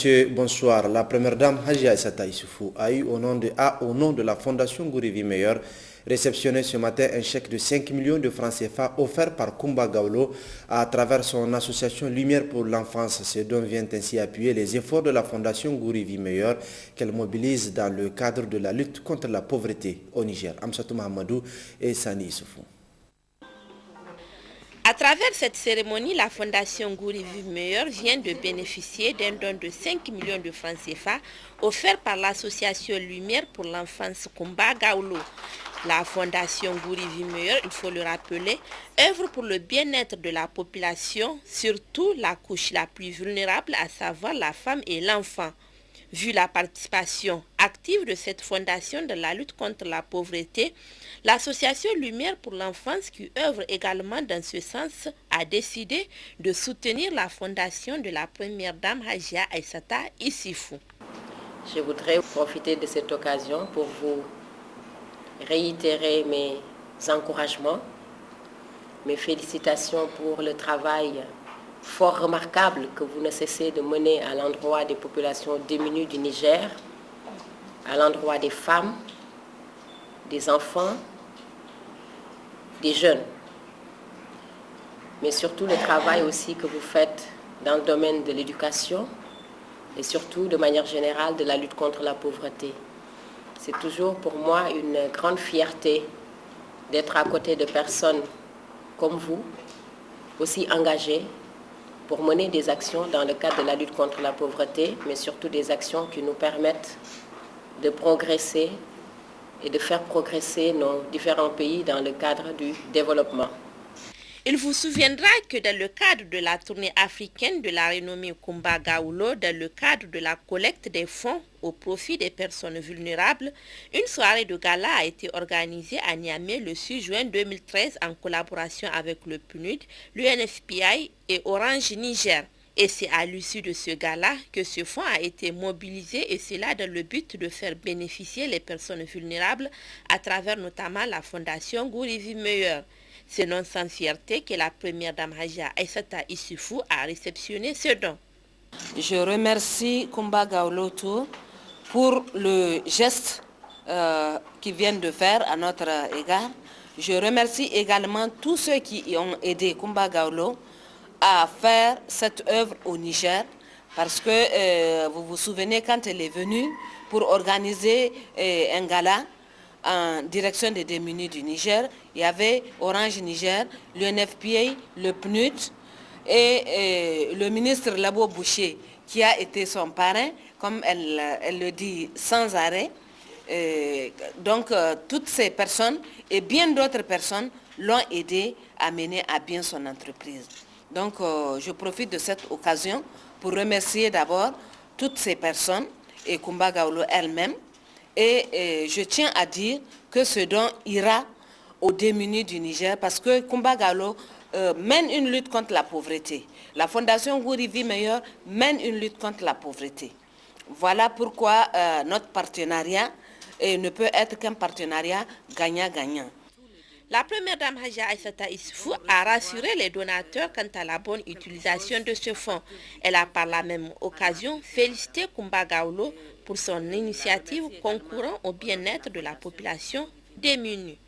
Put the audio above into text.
Monsieur, bonsoir. La première dame Hadja Aïssata Issoufou a eu au nom de la Fondation Gourivi Meilleur réceptionné ce matin un chèque de 5 millions de francs CFA offert par Kumba Gawlo à travers son association Lumière pour l'enfance. Ce don vient ainsi appuyer les efforts de la Fondation Gourivi Meilleur qu'elle mobilise dans le cadre de la lutte contre la pauvreté au Niger. Amsatou Mahamadou et Sani Issoufou. À travers cette cérémonie, la Fondation Gourivi Meilleur vient de bénéficier d'un don de 5 millions de francs CFA offert par l'association Lumière pour l'enfance Kumba Gawlo. La Fondation Gourivi Meilleur, il faut le rappeler, œuvre pour le bien-être de la population, surtout la couche la plus vulnérable, à savoir la femme et l'enfant. Vu la participation active de cette fondation dans la lutte contre la pauvreté, l'association Lumière pour l'enfance, qui œuvre également dans ce sens, a décidé de soutenir la fondation de la première dame Hadja Aïssata Issoufou. Je voudrais profiter de cette occasion pour vous réitérer mes encouragements, mes félicitations pour le travail fort remarquable que vous ne cessez de mener à l'endroit des populations démunies du Niger, à l'endroit des femmes, des enfants, des jeunes, mais surtout le travail aussi que vous faites dans le domaine de l'éducation et surtout de manière générale de la lutte contre la pauvreté. C'est toujours pour moi une grande fierté d'être à côté de personnes comme vous, aussi engagées pour mener des actions dans le cadre de la lutte contre la pauvreté, mais surtout des actions qui nous permettent de progresser et de faire progresser nos différents pays dans le cadre du développement. Il vous souviendra que dans le cadre de la tournée africaine de la renommée Kumba Gawlo, dans le cadre de la collecte des fonds au profit des personnes vulnérables, une soirée de gala a été organisée à Niamey le 6 juin 2013 en collaboration avec le PNUD, l'UNFPI et Orange Niger. Et c'est à l'issue de ce gala que ce fonds a été mobilisé, et cela dans le but de faire bénéficier les personnes vulnérables à travers notamment la Fondation Gourivi Meilleur. C'est non sans fierté que la première dame Hadja Aïssata Issoufou a réceptionné ce don. Je remercie Kumba Gawlo pour le geste qu'ils viennent de faire à notre égard. Je remercie également tous ceux qui ont aidé Kumba Gawlo à faire cette œuvre au Niger, parce que vous vous souvenez quand elle est venue pour organiser un gala en direction des démunis du Niger, il y avait Orange Niger, l'UNFPA, le PNUD et le ministre Labo Boucher qui a été son parrain, comme elle le dit sans arrêt. Donc toutes ces personnes et bien d'autres personnes l'ont aidé à mener à bien son entreprise. Donc je profite de cette occasion pour remercier d'abord toutes ces personnes et Kumba Gawlo elle-même. Et je tiens à dire que ce don ira aux démunis du Niger, parce que Kumba Gawlo mène une lutte contre la pauvreté. La Fondation Gourivi Meilleur mène une lutte contre la pauvreté. Voilà pourquoi notre partenariat ne peut être qu'un partenariat gagnant-gagnant. La première dame Hadja Aïssata Issoufou a rassuré les donateurs quant à la bonne utilisation de ce fonds. Elle a par la même occasion félicité Kumba Gawlo pour son initiative concourant au bien-être de la population démunie.